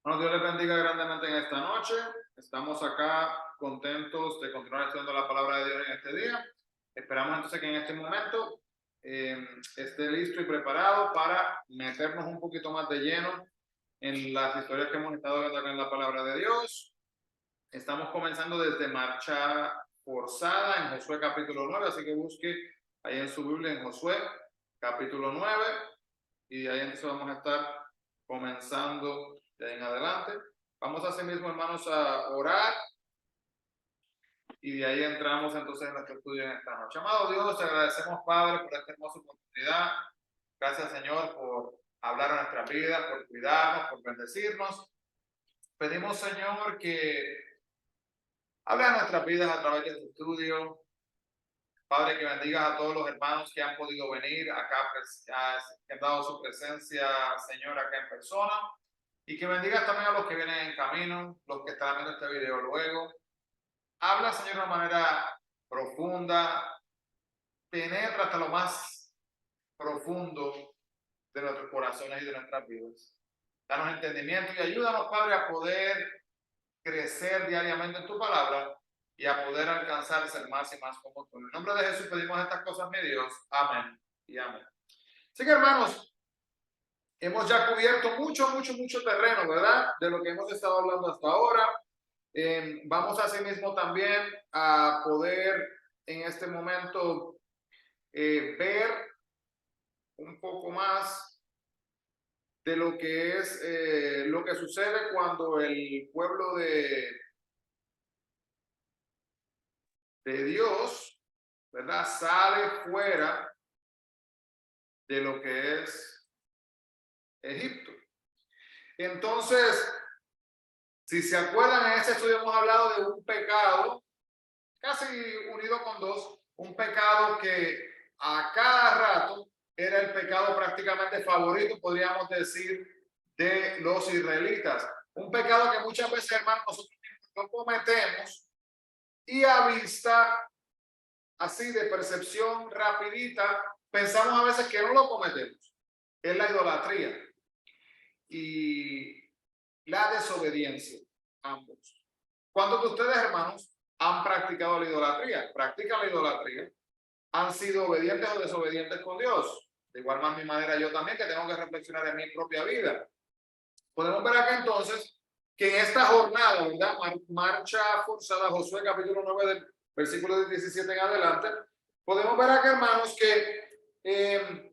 Bueno, Dios les bendiga grandemente en esta noche. Estamos acá contentos de continuar estudiando la palabra de Dios en este día. Esperamos entonces que en este momento esté listo y preparado para meternos un poquito más de lleno en las historias que hemos estado viendo acá en la palabra de Dios. Estamos comenzando desde marcha forzada en Josué capítulo 9, así que busque ahí en su Biblia en Josué capítulo 9 y de ahí entonces vamos a estar comenzando de ahí en adelante. Vamos así mismo, hermanos, a orar y de ahí entramos entonces en nuestro estudio en esta noche. Amado Dios, te agradecemos, Padre, por esta hermosa oportunidad. Gracias, Señor, por hablar a nuestra vida, por cuidarnos, por bendecirnos. Pedimos, Señor, que hable a nuestras vidas a través de este estudio. Padre, que bendigas a todos los hermanos que han podido venir acá, que han dado su presencia, Señor, acá en persona. Y que bendigas también a los que vienen en camino, los que están viendo este video luego. Habla, Señor, de una manera profunda, penetra hasta lo más profundo de nuestros corazones y de nuestras vidas. Danos entendimiento y ayúdanos, Padre, a poder crecer diariamente en tu palabra y a poder alcanzar ser más y más como tú. En el nombre de Jesús pedimos estas cosas, mi Dios. Amén y amén. Así que, hermanos, hemos ya cubierto mucho terreno, ¿verdad? De lo que hemos estado hablando hasta ahora. Vamos asimismo también a poder en este momento ver un poco más de lo que es lo que sucede cuando el pueblo de Dios, ¿verdad? Sale fuera de lo que es Egipto. Entonces, si se acuerdan, en ese estudio hemos hablado de un pecado, casi unido con dos, un pecado que a cada rato era el pecado prácticamente favorito, podríamos decir, de los israelitas. Un pecado que muchas veces, hermanos, nosotros no cometemos y a vista así de percepción rapidita, pensamos a veces que no lo cometemos. Es la idolatría y la desobediencia, ambos. ¿Cuántos de ustedes, hermanos, han practicado la idolatría? ¿Practican la idolatría? ¿Han sido obedientes o desobedientes con Dios? De igual manera yo también, que tengo que reflexionar en mi propia vida. Podemos ver acá entonces que en esta jornada, ¿verdad? Marcha forzada, Josué capítulo 9 del versículo 17 en adelante, podemos ver acá, hermanos, que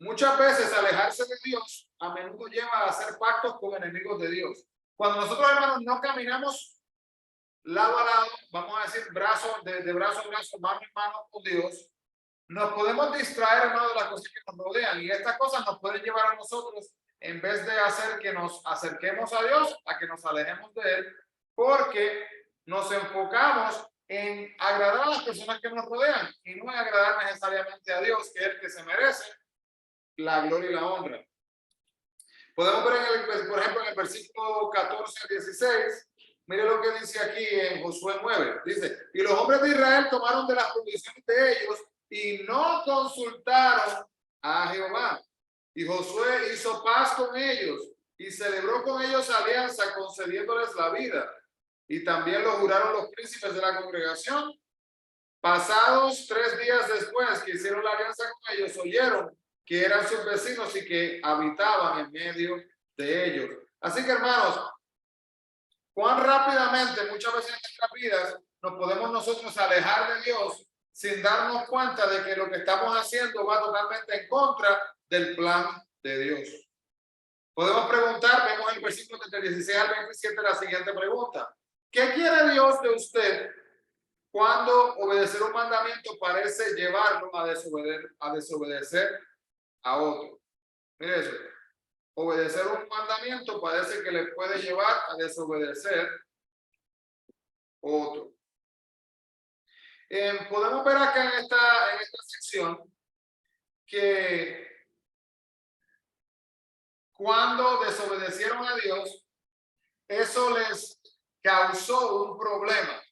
muchas veces alejarse de Dios a menudo lleva a hacer pactos con enemigos de Dios. Cuando nosotros, hermanos, no caminamos lado a lado, vamos a decir de brazo a brazo, mano en mano con Dios, nos podemos distraer, hermano, de las cosas que nos rodean, y estas cosas nos pueden llevar a nosotros, en vez de hacer que nos acerquemos a Dios, a que nos alejemos de Él, porque nos enfocamos en agradar a las personas que nos rodean y no en agradar necesariamente a Dios, que es el que se merece la gloria y la honra. Podemos ver, por ejemplo, en el versículo 14 al 16, mire lo que dice aquí en Josué 9. Dice, y los hombres de Israel tomaron de las condiciones de ellos y no consultaron a Jehová. Y Josué hizo paz con ellos y celebró con ellos alianza, concediéndoles la vida. Y también lo juraron los príncipes de la congregación. Pasados 3 días después que hicieron la alianza con ellos, oyeron que eran sus vecinos y que habitaban en medio de ellos. Así que, hermanos, cuán rápidamente muchas veces en nuestras vidas nos podemos nosotros alejar de Dios sin darnos cuenta de que lo que estamos haciendo va totalmente en contra del plan de Dios. Podemos preguntar, vemos el versículo del 16 al 27, la siguiente pregunta. ¿Qué quiere Dios de usted cuando obedecer un mandamiento parece llevarlo a desobedecer a otro? Mire eso. Obedecer un mandamiento parece que le puede llevar a desobedecer a otro. Podemos ver acá en esta sección que cuando desobedecieron a Dios, eso les causó un problema.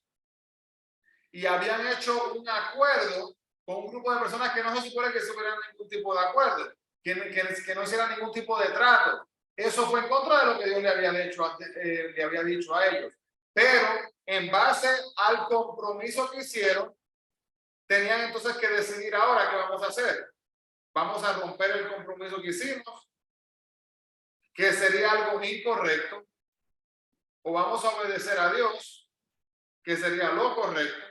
Y habían hecho un acuerdo con un grupo de personas que no se supone que tuvieran ningún tipo de acuerdo, que no hicieran ningún tipo de trato. eso fue en contra de lo que Dios le había dicho a ellos. Pero en base al compromiso que hicieron, tenían entonces que decidir ahora qué vamos a hacer. Vamos a romper el compromiso que hicimos, que sería algo incorrecto, o vamos a obedecer a Dios, que sería lo correcto.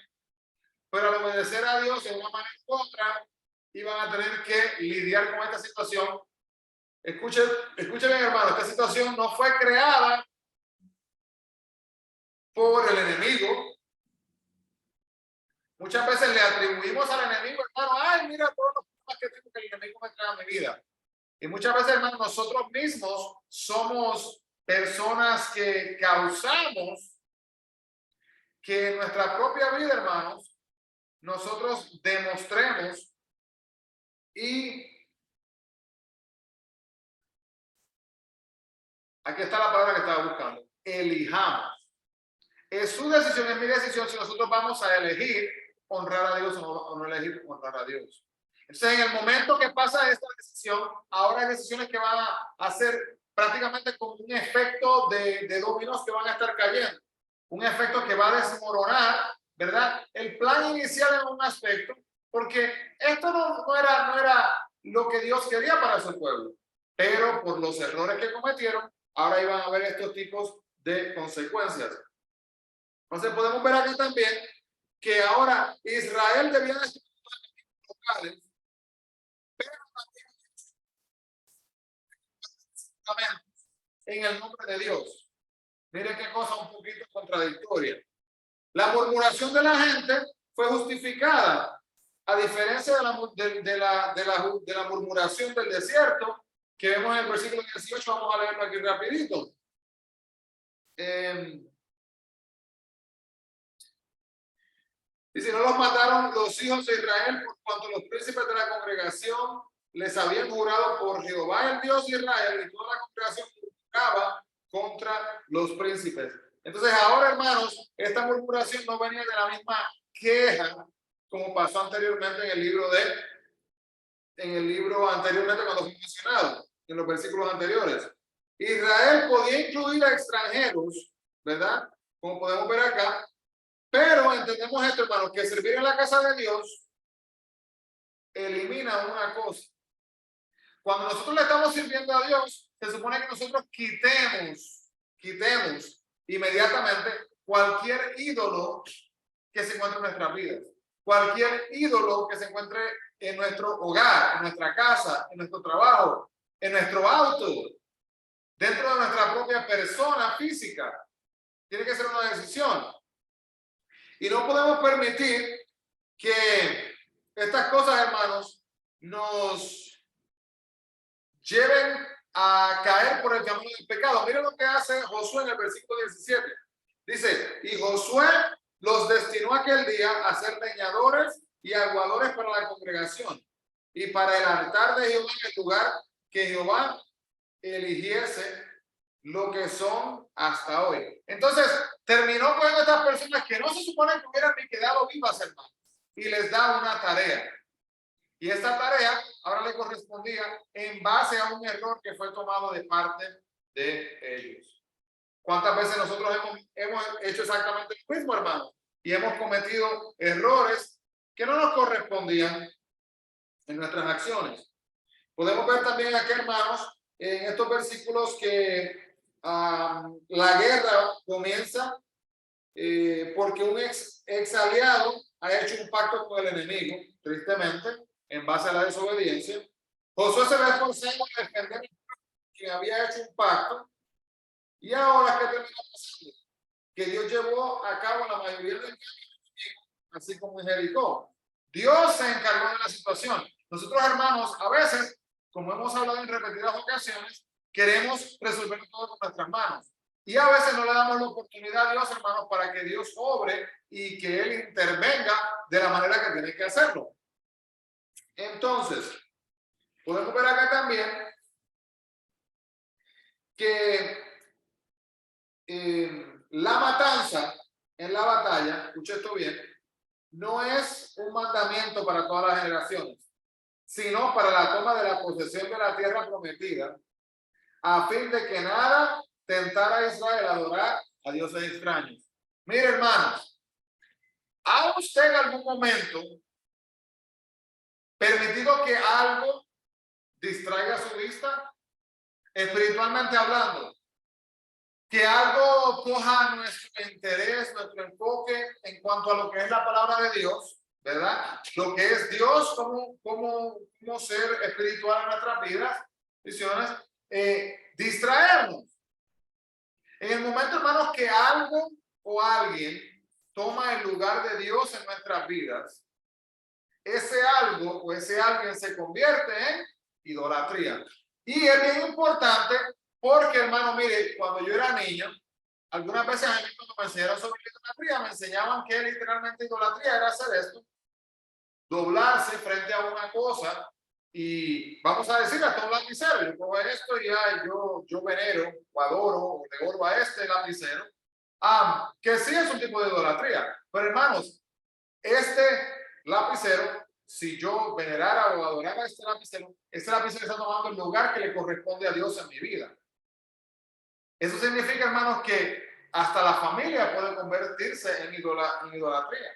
Pero al obedecer a Dios de una manera u otra, iban a tener que lidiar con esta situación. Escuchen bien, hermano, esta situación no fue creada por el enemigo. Muchas veces le atribuimos al enemigo, hermano, ay, mira todos los problemas que tengo que el enemigo me trae a mi vida. Y muchas veces, hermano, nosotros mismos somos personas que causamos que en nuestra propia vida, hermanos, nosotros demostremos y aquí está la palabra que estaba buscando, elijamos. Es su decisión, es mi decisión si nosotros vamos a elegir honrar a Dios o no elegir honrar a Dios. Entonces, en el momento que pasa esta decisión, ahora hay decisiones que van a hacer prácticamente como un efecto de dominos que van a estar cayendo. Un efecto que va a desmoronar, ¿verdad? El plan inicial en un aspecto, porque esto no era lo que Dios quería para su pueblo. Pero por los errores que cometieron, ahora iban a haber estos tipos de consecuencias. Entonces podemos ver aquí también que ahora Israel debía de ser locales, pero también en el nombre de Dios. Mire qué cosa un poquito contradictoria. La murmuración de la gente fue justificada, a diferencia de la murmuración del desierto, que vemos en el versículo 18, vamos a leerlo aquí rapidito. Dice, no los mataron los hijos de Israel por cuanto los príncipes de la congregación les habían jurado por Jehová, el Dios de Israel, y toda la congregación murmuraba contra los príncipes. Entonces ahora, hermanos, esta murmuración no venía de la misma queja como pasó anteriormente en el libro anteriormente cuando fue mencionado, en los versículos anteriores. Israel podía incluir a extranjeros, ¿verdad? Como podemos ver acá, pero entendemos esto, hermanos, que servir en la casa de Dios elimina una cosa. Cuando nosotros le estamos sirviendo a Dios, se supone que nosotros quitemos inmediatamente cualquier ídolo que se encuentre en nuestras vidas. Cualquier ídolo que se encuentre en nuestro hogar, en nuestra casa, en nuestro trabajo, en nuestro auto, dentro de nuestra propia persona física. Tiene que ser una decisión. Y no podemos permitir que estas cosas, hermanos, nos lleven a caer por el camino del pecado. Miren lo que hace Josué en el versículo 17. Dice, y Josué los destinó aquel día a ser leñadores y aguadores para la congregación y para el altar de Jehová en el lugar que Jehová eligiese, lo que son hasta hoy. Entonces, terminó con estas personas que no se supone que hubieran ni quedado vivas, hermanos, y les da una tarea. Y esta tarea ahora le correspondía en base a un error que fue tomado de parte de ellos. ¿Cuántas veces nosotros hemos hecho exactamente lo mismo, hermanos? Y hemos cometido errores que no nos correspondían en nuestras acciones. Podemos ver también aquí, hermanos, en estos versículos que la guerra comienza porque un ex aliado ha hecho un pacto con el enemigo, tristemente, en base a la desobediencia. Josué se ve esforzado a defender que había hecho un pacto. Y ahora, ¿qué termina pasando? Que Dios llevó a cabo la mayoría del enemigo, así como en Jericó. Dios se encargó de la situación. Nosotros, hermanos, a veces, como hemos hablado en repetidas ocasiones, queremos resolver todo con nuestras manos. Y a veces no le damos la oportunidad a Dios, hermanos, para que Dios obre y que Él intervenga de la manera que tiene que hacerlo. Entonces, podemos ver acá también que la matanza en la batalla, escuche esto bien, no es un mandamiento para todas las generaciones, sino para la toma de la posesión de la tierra prometida, a fin de que nada tentara a Israel a adorar a dioses extraños. Mire, hermanos, ¿ha usted en algún momento permitido que algo distraiga su vista, espiritualmente hablando? Que algo coja nuestro interés, nuestro enfoque en cuanto a lo que es la palabra de Dios, ¿verdad? Lo que es Dios como ser espiritual en nuestras vidas, visiones, distraernos. En el momento, hermanos, que algo o alguien toma el lugar de Dios en nuestras vidas, ese algo o ese alguien se convierte en idolatría. Y es bien importante porque, hermano, mire, cuando yo era niño, algunas veces a mí cuando me enseñaron sobre idolatría, me enseñaban que literalmente idolatría era hacer esto, doblarse frente a una cosa y vamos a decir hasta un lapicero. Yo cojo esto y yo venero o adoro o devoro a este lapicero. Que sí es un tipo de idolatría. Pero hermanos, este lapicero, si yo venerara o adorara a este lapicero está tomando el lugar que le corresponde a Dios en mi vida. Eso significa, hermanos, que hasta la familia puede convertirse en idolatría.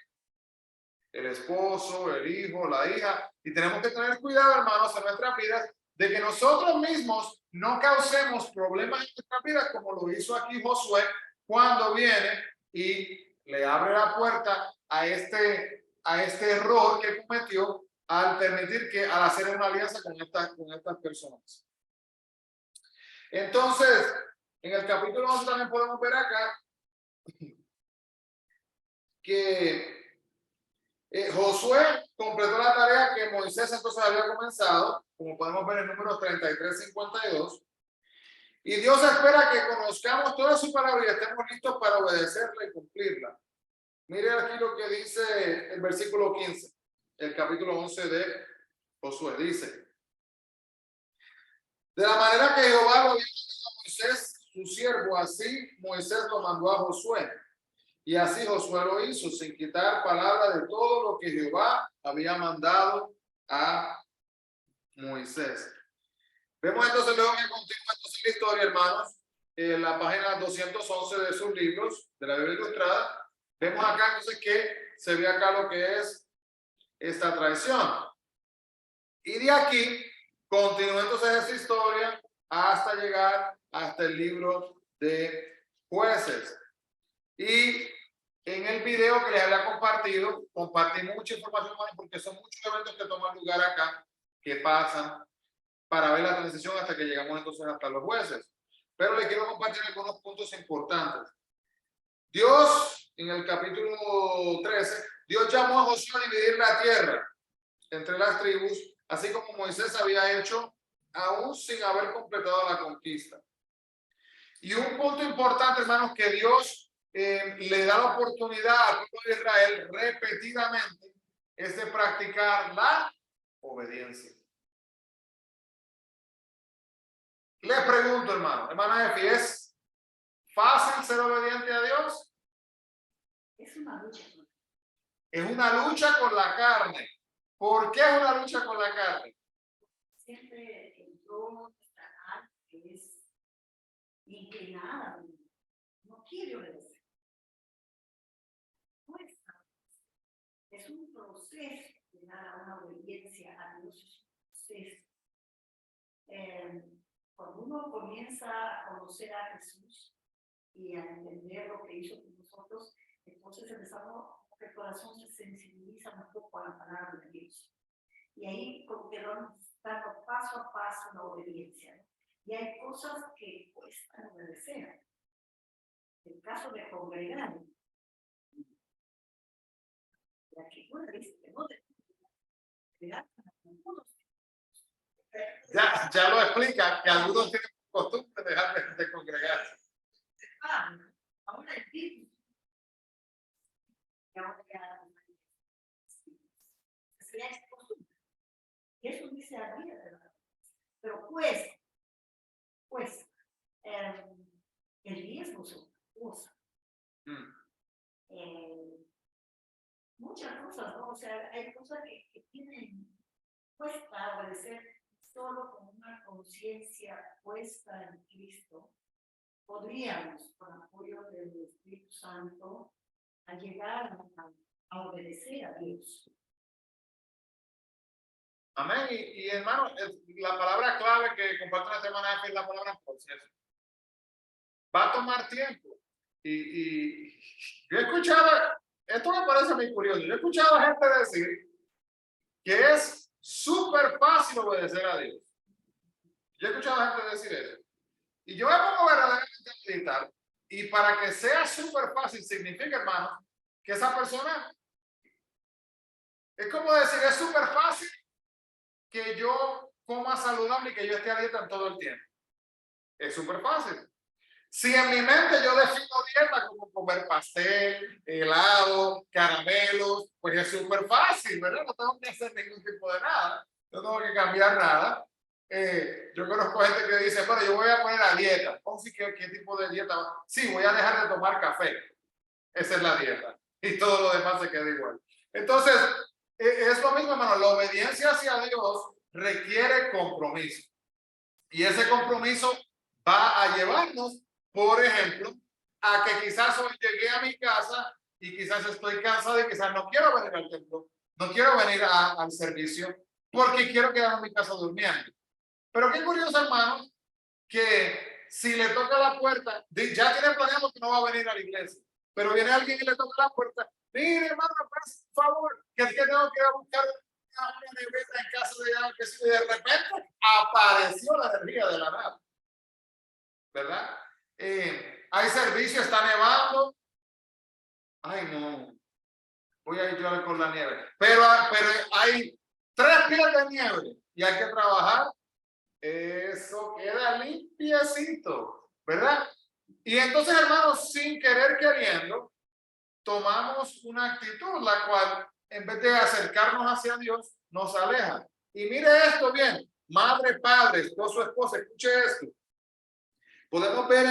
El esposo, el hijo, la hija. Y tenemos que tener cuidado, hermanos, en nuestras vidas, de que nosotros mismos no causemos problemas en nuestras vidas, como lo hizo aquí Josué, cuando viene y le abre la puerta a este error que cometió al permitir que, al hacer una alianza con estas personas. Entonces, en el capítulo 11 también podemos ver acá que Josué completó la tarea que Moisés entonces había comenzado, como podemos ver en números 33-52. Y Dios espera que conozcamos toda su palabra y estemos listos para obedecerla y cumplirla. Mire aquí lo que dice el versículo 15, el capítulo 11 de Josué. Dice: de la manera que Jehová lo había mandado a Moisés, su siervo, así Moisés lo mandó a Josué. Y así Josué lo hizo, sin quitar palabra de todo lo que Jehová había mandado a Moisés. Vemos entonces luego que continúa entonces la historia, hermanos, en la página 211 de sus libros, de la Biblia Ilustrada. Vemos acá entonces que se ve acá lo que es esta traición. Y de aquí continúa entonces esa historia hasta llegar hasta el libro de Jueces. Y en el video que les había compartido, compartí mucha información porque son muchos eventos que toman lugar acá, que pasan para ver la transición hasta que llegamos entonces hasta los jueces. Pero les quiero compartir algunos puntos importantes. Dios, en el capítulo 13, Dios llamó a Josué a dividir la tierra entre las tribus, así como Moisés había hecho aún sin haber completado la conquista. Y un punto importante, hermanos, que Dios le da la oportunidad al pueblo de Israel repetidamente es de practicar la obediencia. Les pregunto, hermana Efi, ¿es fácil ser obediente a Dios? Es una lucha. Es una lucha con la carne. ¿Por qué es una lucha con la carne? Siempre entró esta carne que es inclinada, no quiere obedecer. Es un proceso de dar una obediencia a Dios, es un proceso. Cuando uno comienza a conocer a Jesús y a entender lo que hizo con nosotros, entonces empezamos, que el corazón se sensibiliza un poco a la palabra de Dios. Y ahí como que vamos dando paso a paso la obediencia, ¿no? Y hay cosas que cuestan obedecer. El caso de congregar. La que bueno, dice que no te ya lo explica, que algunos tienen costumbre de dejar de congregarse. Ahora el virus. Y ahora ya es costumbre. Y eso dice la vida, ¿verdad? Pero cuesta. El riesgo es otra cosa. Muchas cosas, ¿no? O sea, hay cosas que tienen, cuesta obedecer solo con una conciencia puesta en Cristo podríamos, con apoyo del Espíritu Santo, a llegar a obedecer a Dios. Amén. Y hermano, la palabra clave que comparto esta semana es la palabra proceso. Va a tomar tiempo. Y yo he escuchado, esto me parece muy curioso, yo he escuchado a gente decir que es súper fácil obedecer a Dios. Yo he escuchado a gente decir eso. Y yo me pongo verdaderamente a meditar. Y para que sea súper fácil, significa, hermano, que esa persona, es como decir, es súper fácil que yo coma saludable y que yo esté a dieta todo el tiempo. Es súper fácil. Si en mi mente yo defino dieta como comer pastel, helado, caramelos, pues es súper fácil, ¿verdad? No tengo que hacer ningún tipo de nada. No tengo que cambiar nada. Yo conozco gente que dice, bueno, yo voy a poner a dieta. ¿Cómo sí, qué tipo de dieta? Sí, voy a dejar de tomar café. Esa es la dieta. Y todo lo demás se queda igual. Entonces, es lo mismo, hermano. La obediencia hacia Dios requiere compromiso. Y ese compromiso va a llevarnos, por ejemplo, a que quizás hoy llegué a mi casa y quizás estoy cansado y quizás no quiero venir al templo, no quiero venir al servicio porque quiero quedar en mi casa durmiendo. Pero qué curioso, hermanos, que si le toca la puerta, ya tiene planeado que no va a venir a la iglesia, pero viene alguien y le toca la puerta. Mire, hermano, por favor, que es que tengo que ir a buscar una nevera en casa de alguien, y de repente apareció la energía de la nada, ¿verdad? Hay servicio, está nevando. Ay, no, voy a ir yo con la nieve. Pero hay 3 pies de nieve y hay que trabajar. Eso queda limpiecito, ¿verdad? Y entonces, hermanos, sin querer queriendo, tomamos una actitud la cual, en vez de acercarnos hacia Dios, nos aleja. Y mire esto bien, madre, padre, esposo, esposa, escuche esto. Podemos ver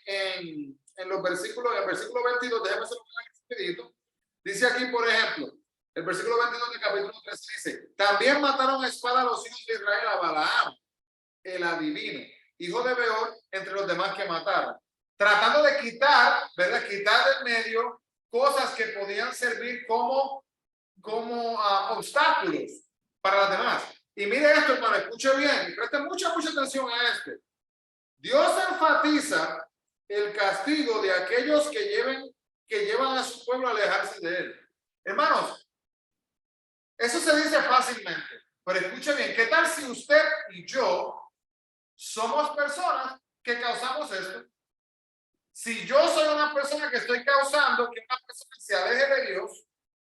en los versículos, en el versículo 22, déjeme hacer un rapidito. Dice aquí, por ejemplo, el versículo 22 del capítulo 13 dice, también mataron a espada a los hijos de Israel a Balaam, el adivino, hijo de Beor, entre los demás que mataron, tratando de quitar, ¿verdad? Quitar del medio cosas que podían servir como obstáculos para las demás. Y mire esto, hermano, escuche bien, y preste mucha atención a este. Dios enfatiza el castigo de aquellos que llevan a su pueblo a alejarse de él. Hermanos, eso se dice fácilmente, pero escuche bien, ¿qué tal si usted y yo somos personas que causamos esto? Si yo soy una persona que estoy causando que una persona se aleje de Dios,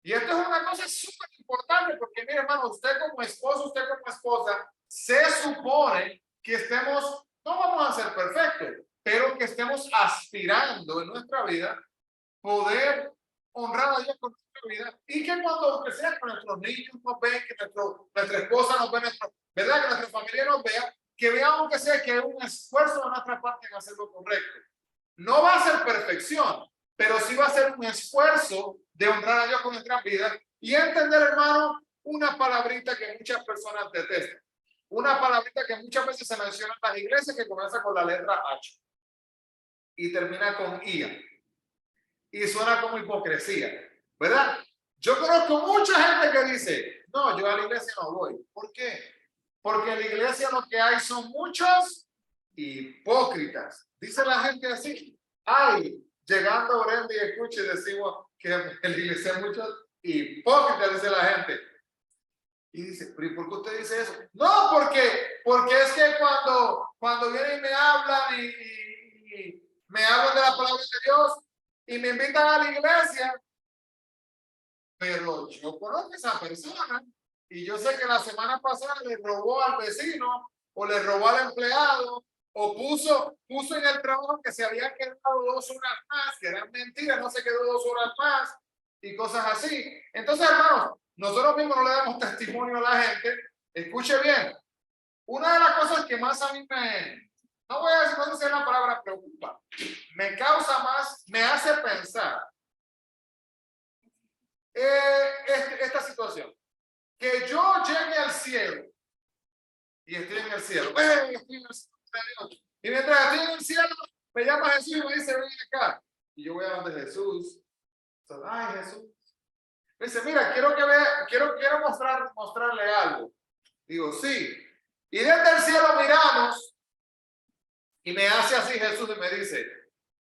y esto es una cosa súper importante, porque mire, hermano, usted como esposo, usted como esposa, se supone que estemos, no vamos a ser perfectos, pero que estemos aspirando en nuestra vida poder honrar a Dios con nuestra vida, y que cuando que sea que nuestros niños nos ven, que nuestra esposa nos ve, ¿verdad? Que nuestra familia nos vea, que veamos que sea que hay un esfuerzo de nuestra parte en hacer lo correcto. No va a ser perfección, pero sí va a ser un esfuerzo de honrar a Dios con nuestra vida y entender, hermano, una palabrita que muchas personas detestan. Una palabrita que muchas veces se menciona en las iglesias que comienza con la letra H y termina con IA. Y suena como hipocresía, ¿verdad? Yo conozco mucha gente que dice, no, yo a la iglesia no voy. ¿Por qué? Porque en la iglesia lo que hay son muchos hipócritas. Dice la gente así. Ay, llegando a Orendi y escuche y decimos que en la iglesia hay muchos hipócritas, dice la gente. Y dice, ¿pero por qué usted dice eso? No, porque es que cuando vienen y me hablan y me hablan de la palabra de Dios y me invitan a la iglesia, pero yo conozco a esa persona y yo sé que la semana pasada le robó al vecino o le robó al empleado o puso en el trabajo que se había quedado 2 horas más, que eran mentiras, no se quedó 2 horas más y cosas así. Entonces, hermanos, nosotros mismos no le damos testimonio a la gente. Escuche bien, una de las cosas que más a mí no voy a decir, no sé si es la palabra preocupa, me causa más, me hace pensar esta situación, que yo llegue al cielo y estoy en el cielo. ¡Ey! Estoy en el cielo de Dios. Y mientras estoy en el cielo, me llama Jesús y me dice, ven acá. Y yo voy a donde Jesús. Ay, Jesús. Me dice, mira, quiero mostrarle algo. Digo, sí. Y desde el cielo miramos y me hace así Jesús y me dice,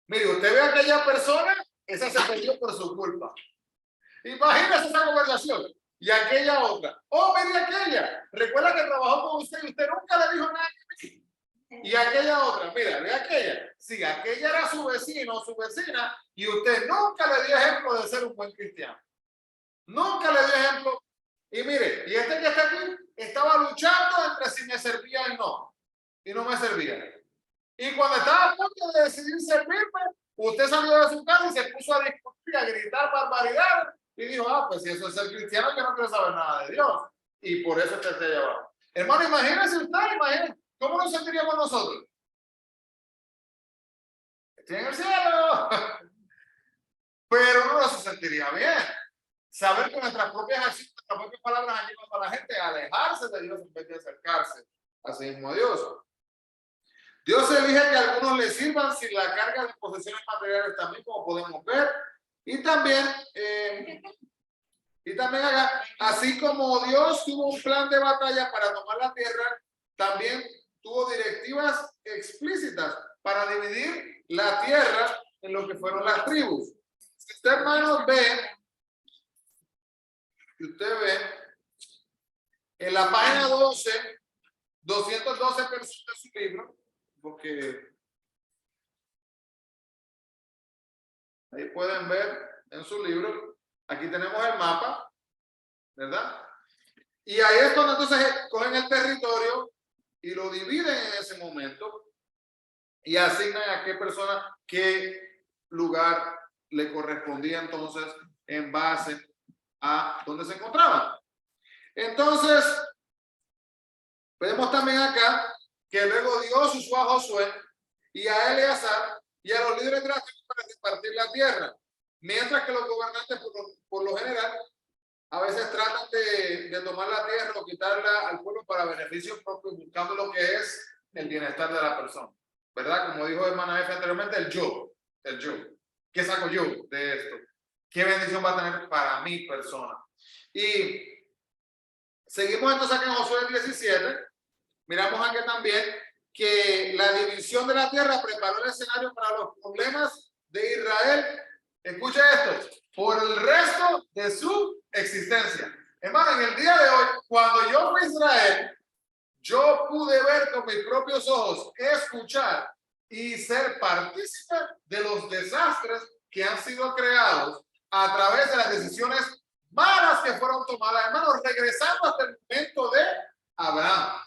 mire, usted ve a aquella persona, esa se perdió por su culpa. Imagínese esa conversación. Y aquella otra, oh, mire aquella, recuerda que trabajó con usted y usted nunca le dijo nada. Y aquella otra, mira, ve aquella. Sí, aquella era su vecino o su vecina y usted nunca le dio ejemplo de ser un buen cristiano. Nunca le dio ejemplo. Y mire, y este que está aquí estaba luchando entre si me servía y no. Y no me servía. Y cuando estaba a punto de decidir servirme, usted salió de su casa y se puso a discutir, a gritar barbaridad. Y dijo, pues si eso es ser cristiano, yo no quiero saber nada de Dios. Y por eso te allá abajo. Hermano, imagínense usted, imagínense. ¿Cómo nos sentiríamos nosotros? Estoy en el cielo. Pero uno no se sentiría bien. Saber que nuestras propias acciones, nuestras propias palabras han llevado a la gente a alejarse de Dios en vez de acercarse a sí mismo a Dios. Dios elige que algunos le sirvan sin la carga de posesiones materiales también, como podemos ver. Y también acá, así como Dios tuvo un plan de batalla para tomar la tierra, también tuvo directivas explícitas para dividir la tierra en lo que fueron las tribus. Si usted, hermanos, ve en la página 12, 212 personas de su libro, porque ahí pueden ver en su libro, aquí tenemos el mapa, ¿verdad? Y ahí es cuando entonces cogen el territorio y lo dividen en ese momento y asignan a qué persona, qué lugar le correspondía entonces en base a donde se encontraban. Entonces, vemos también acá que luego Dios usó a Josué y a Eleazar y a los líderes de la tribu para repartir la tierra, mientras que los gobernantes por lo general a veces tratan de tomar la tierra o quitarla al pueblo para beneficios propios, buscando lo que es el bienestar de la persona, ¿verdad? Como dijo hermana F anteriormente, el yo. ¿Qué saco yo de esto? ¿Qué bendición va a tener para mi persona? Y seguimos entonces aquí en Josué 17. Miramos aquí también que la división de la tierra preparó el escenario para los problemas de Israel. Escucha esto, por el resto de su existencia. Hermano, en el día de hoy, cuando yo fui a Israel, yo pude ver con mis propios ojos, escuchar y ser partícipe de los desastres que han sido creados a través de las decisiones malas que fueron tomadas. Hermanos, regresando hasta el momento de Abraham.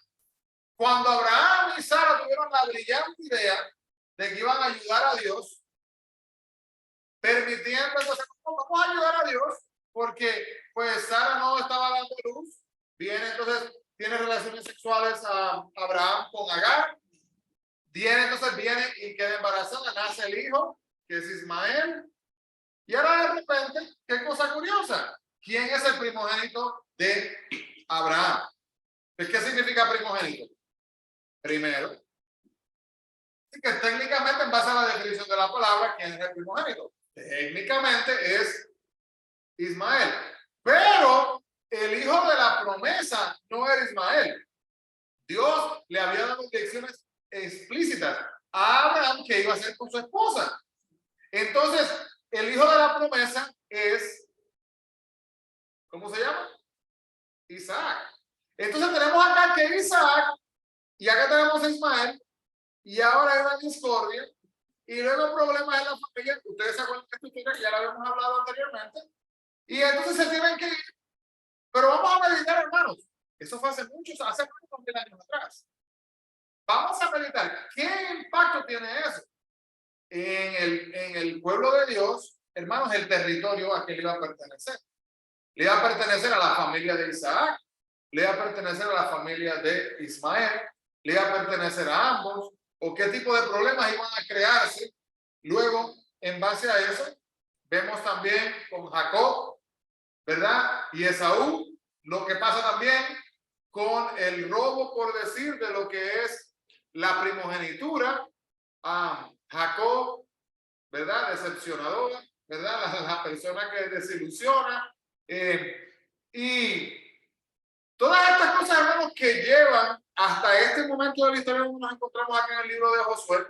Cuando Abraham y Sara tuvieron la brillante idea de que iban a ayudar a Dios, permitiendo, entonces, ¿cómo vamos a ayudar a Dios? Porque pues Sara no estaba dando luz. Viene entonces, tiene relaciones sexuales a Abraham con Agar. Viene y queda embarazada, nace el hijo, que es Ismael. Y ahora de repente, qué cosa curiosa, ¿quién es el primogénito de Abraham? ¿Qué significa primogénito? Primero. Así que técnicamente, en base a la definición de la palabra, ¿quién es el primogénito? Técnicamente es Ismael. Pero el hijo de la promesa no era Ismael. Dios le había dado direcciones explícitas a Abraham que iba a ser con su esposa. Entonces, el hijo de la promesa es, ¿cómo se llama? Isaac. Entonces tenemos acá que Isaac, y acá tenemos a Ismael, y ahora hay una discordia, y luego problemas en la familia. Ustedes se acuerdan de esta historia que ya la habíamos hablado anteriormente, y entonces se tienen que ir. Pero vamos a meditar, hermanos. Eso fue hace 20 años atrás. Vamos a meditar. ¿Qué impacto tiene eso en el pueblo de Dios? Hermanos, el territorio a que le iba a pertenecer. Le iba a pertenecer a la familia de Isaac, le iba a pertenecer a la familia de Ismael, le iba a pertenecer a ambos, o qué tipo de problemas iban a crearse. Luego, en base a eso, vemos también con Jacob, ¿verdad? Y Esaú, lo que pasa también con el robo, por decir, de lo que es la primogenitura. Jacob, ¿verdad? Decepcionadora, ¿verdad? La persona que desilusiona. Y todas estas cosas, hermanos, que llevan hasta este momento de la historia, nos encontramos aquí en el libro de Josué,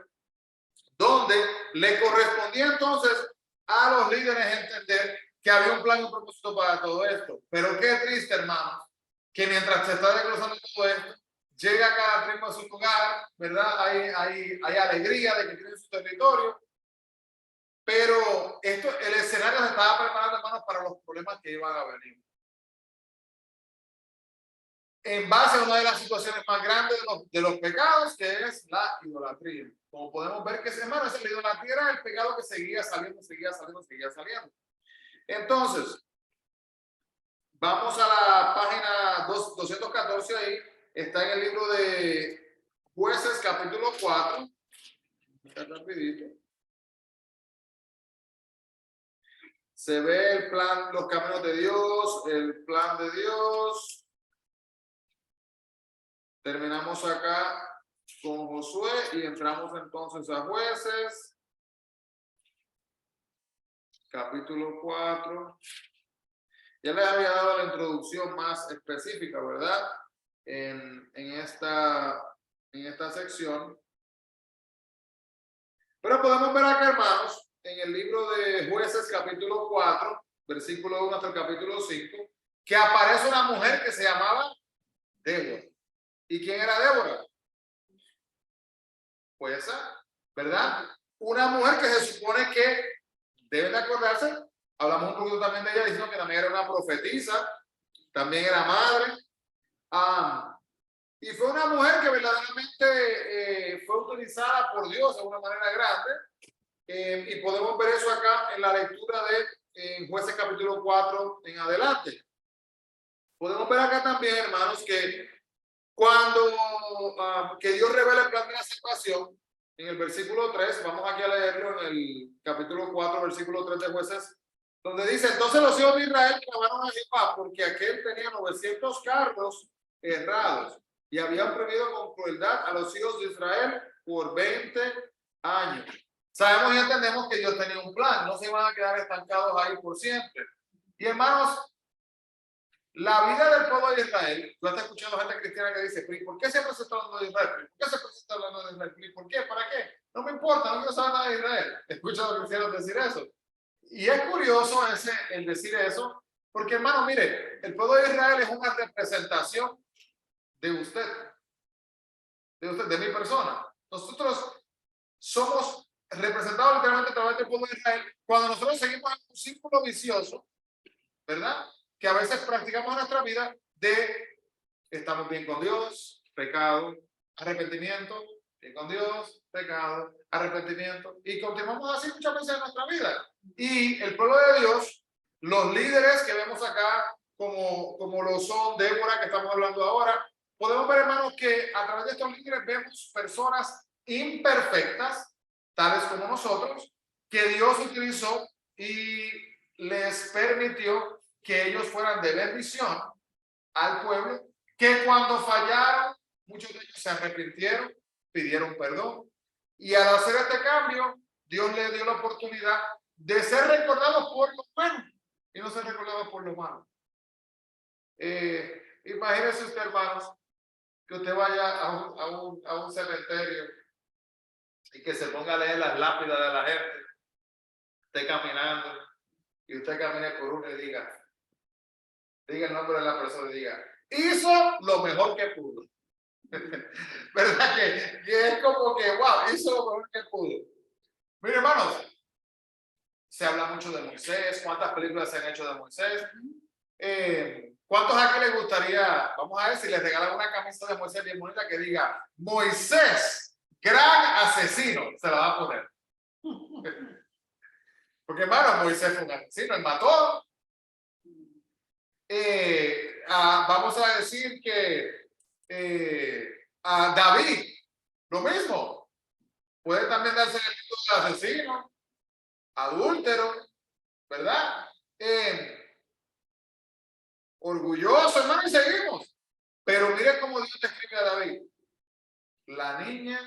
donde le correspondía entonces a los líderes entender que había un plan y un propósito para todo esto. Pero qué triste, hermanos, que mientras se está desglosando todo esto, llega cada tribu a su lugar, ¿verdad? Hay alegría de que tienen su territorio, pero el escenario se estaba preparando, hermanos, para los problemas que iban a venir. En base a una de las situaciones más grandes de los pecados, que es la idolatría. Como podemos ver que, hermanos, la idolatría era el pecado que seguía saliendo. Entonces, vamos a la página 214, ahí está en el libro de Jueces, capítulo 4. Rapidito. Se ve el plan, los caminos de Dios, el plan de Dios. Terminamos acá con Josué y entramos entonces a Jueces, capítulo 4. Ya les había dado la introducción más específica, ¿verdad? En esta sección. Pero podemos ver acá, hermanos, en el libro de Jueces, capítulo 4, versículo 1 hasta el capítulo 5, que aparece una mujer que se llamaba Débora. ¿Y quién era Débora? Pues esa, ¿verdad? Una mujer que se supone que, deben de acordarse, hablamos un poquito también de ella, diciendo que también era una profetisa, también era madre. Y fue una mujer que verdaderamente fue utilizada por Dios de una manera grande. Y podemos ver eso acá en la lectura de Jueces capítulo 4 en adelante. Podemos ver acá también, hermanos, que cuando que Dios revela el plan de la salvación, en el versículo 3, vamos aquí a leerlo en el capítulo 4, versículo 3 de Jueces, donde dice: entonces los hijos de Israel clamaron a Jehová, porque aquel tenía 900 carros errados, y habían oprimido con crueldad a los hijos de Israel por 20 años. Sabemos y entendemos que Dios tenía un plan, no se iban a quedar estancados ahí por siempre. Y hermanos, la vida del pueblo de Israel, tú estás escuchando gente cristiana que dice: ¿por qué siempre se está hablando de Israel? ¿Por qué siempre se está hablando de Israel? ¿Por qué? ¿Para qué? No me importa, no quiero saber nada de Israel. Escucho a los cristianos decir eso. Y es curioso el decir eso, porque, hermano, mire, el pueblo de Israel es una representación de usted, de mi persona. Nosotros somos representados literalmente a través del pueblo de Israel cuando nosotros seguimos en un círculo vicioso, ¿verdad? Que a veces practicamos en nuestra vida de estamos bien con Dios, pecado, arrepentimiento, bien con Dios, pecado, arrepentimiento, y continuamos así muchas veces en nuestra vida. Y el pueblo de Dios, los líderes que vemos acá, como lo son Débora, que estamos hablando ahora, podemos ver, hermanos, que a través de estos líderes vemos personas imperfectas, tales como nosotros, que Dios utilizó y les permitió que ellos fueran de bendición al pueblo, que cuando fallaron, muchos de ellos se arrepintieron, pidieron perdón, y al hacer este cambio, Dios les dio la oportunidad de ser recordados por lo bueno y no ser recordados por lo malo. Imagínese usted, hermanos, que usted vaya a un cementerio y que se ponga a leer las lápidas de la gente, esté caminando, y usted camine por uno y diga el nombre de la persona y diga: hizo lo mejor que pudo. ¿Verdad? Que es como que, wow, hizo lo mejor que pudo. Miren, hermanos, se habla mucho de Moisés. ¿Cuántas películas se han hecho de Moisés? ¿Cuántos aquí les gustaría, vamos a ver si les regalan una camisa de Moisés bien bonita que diga: Moisés, gran asesino? Se la va a poner. Porque, hermano, Moisés fue un asesino, él mató. Vamos a decir que a David, lo mismo. Puede también darse el título de asesino, adúltero, ¿verdad? Orgulloso, hermano, y seguimos. Pero mire cómo Dios describe a David. La niña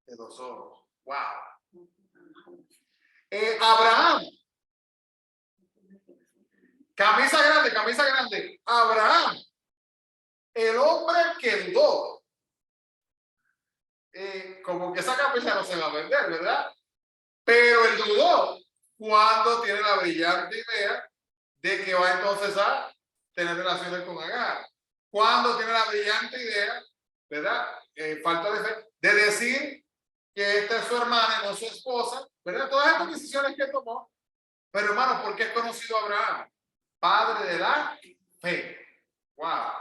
de 2 ojos. Wow. Abraham. Camisa grande, camisa grande. Abraham. El hombre que dudó. Como que esa camisa no se va a vender, ¿verdad? Pero él dudó cuando tiene la brillante idea de que va entonces a tener relaciones con Agar. Cuando tiene la brillante idea, ¿verdad? Falta de fe, de decir que esta es su hermana y no su esposa, ¿verdad? Todas estas decisiones que tomó. Pero hermanos, ¿por qué es conocido Abraham? Padre de la fe. Wow.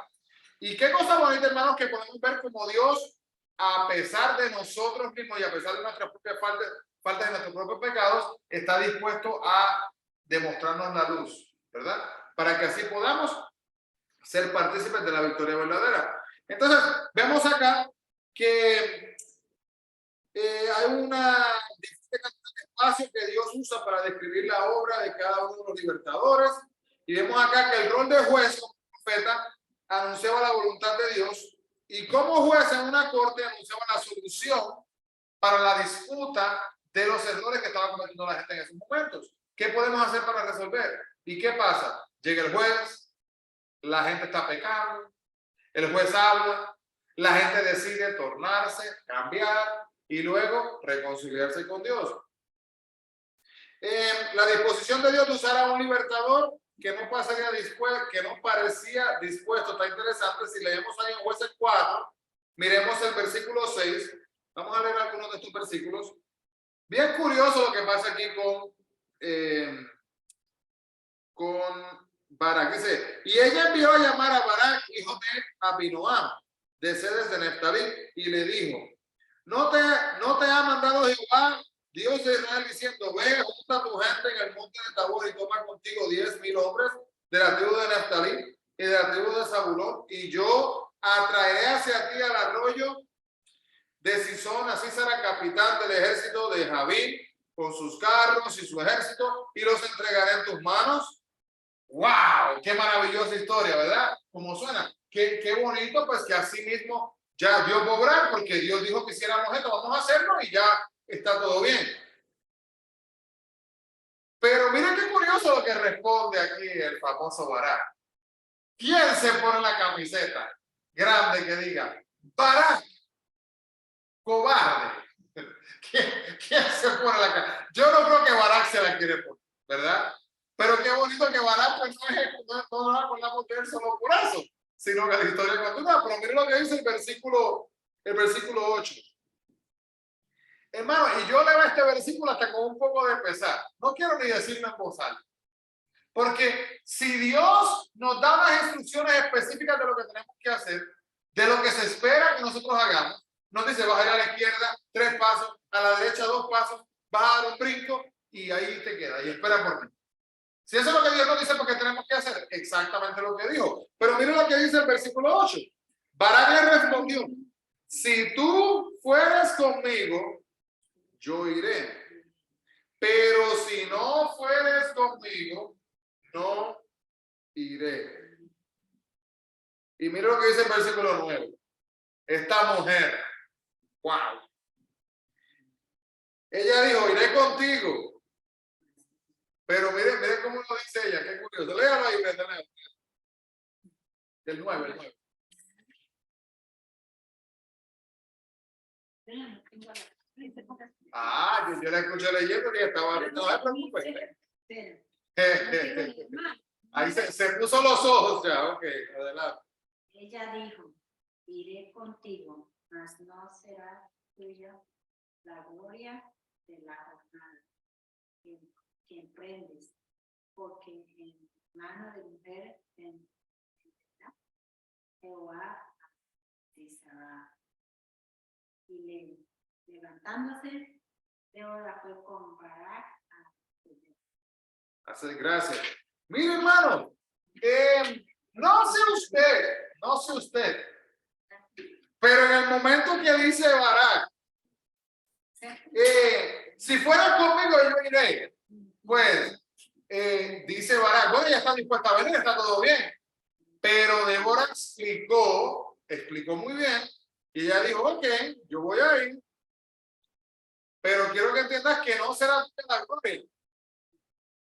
Y qué cosa bonita, hermanos, que podemos ver como Dios, a pesar de nosotros mismos y a pesar de nuestras propias faltas de nuestros propios pecados, está dispuesto a demostrarnos la luz, ¿verdad? Para que así podamos ser partícipes de la victoria verdadera. Entonces, vemos acá que hay una espacio que Dios usa para describir la obra de cada uno de los libertadores. Y vemos acá que el rol de juez como profeta anunciaba la voluntad de Dios y como juez en una corte anunciaba la solución para la disputa de los errores que estaba cometiendo la gente en esos momentos. ¿Qué podemos hacer para resolver? ¿Y qué pasa? Llega el juez, la gente está pecando, el juez habla, la gente decide tornarse, cambiar y luego reconciliarse con Dios. La disposición de Dios de usar a un libertador que no parecía dispuesto, está interesante. Si leemos ahí en Jueces 4, miremos el versículo 6. Vamos a leer algunos de estos versículos. Bien curioso lo que pasa aquí con Barak. Dice, y ella envió a llamar a Barak, hijo de Abinoam, de Cedes de Neftalí, y le dijo, ¿no te ha mandado Jehová, Dios de Israel, diciendo, ve, junta a tu gente en el monte de Tabor y toma contigo 10,000 hombres de la tribu de Neftalí y de la tribu de Zabulón, y yo atraeré hacia ti al arroyo de Sisón, a Sísara, capitán del ejército de Javín, con sus carros y su ejército, y los entregaré en tus manos? ¡Wow! ¡Qué maravillosa historia!, ¿verdad? ¿Cómo suena? Qué bonito, pues que así mismo ya Dios va a obrar, porque Dios dijo que hiciéramos esto, vamos a hacerlo y ya está todo bien. Pero miren qué curioso lo que responde aquí el famoso Barak. ¿Quién se pone la camiseta grande que diga, Barak, cobarde? ¿Quién se pone la camiseta? Yo no creo que Barak se la quiere poner, ¿verdad? Pero qué bonito que Barak, pues no nos acordamos de él solo por eso, sino que la historia continúa. Pero miren lo que dice el versículo 8. Hermano, y yo leo este versículo hasta con un poco de pesar. No quiero ni decirlo en voz alta. Porque si Dios nos da las instrucciones específicas de lo que tenemos que hacer, de lo que se espera que nosotros hagamos, nos dice, vas a ir a la izquierda 3 pasos, a la derecha 2 pasos, vas a dar un brinco y ahí te queda y espera por mí. Si eso es lo que Dios nos dice, porque tenemos que hacer exactamente lo que dijo. Pero miren lo que dice el versículo 8. Barak le respondió, si tú fueres conmigo, yo iré. Pero si no fueres conmigo, no iré. Y mira lo que dice el versículo 9. Esta mujer, wow. Ella dijo, iré contigo. Pero miren cómo lo dice ella, qué curioso. Léalo ahí, léalo. El 9. Yo la escuché leyendo y estaba, no se preocupe. Ahí se puso los ojos ya, ok, adelante. Ella dijo, iré contigo, mas no será tuya la gloria de la jornada que emprendes, porque en mano de mujer Jehová estará. Y levantándose, Jehová fue con Barak a hacer gracias. Mire, hermano, no sé usted, pero en el momento que dice Barak, si fuera conmigo yo iré, pues dice Barak, bueno, ya está dispuesta a venir, está todo bien, pero Débora explicó explicó muy bien y ella dijo, ok, yo voy a ir, pero quiero que entiendas que no será la gloria,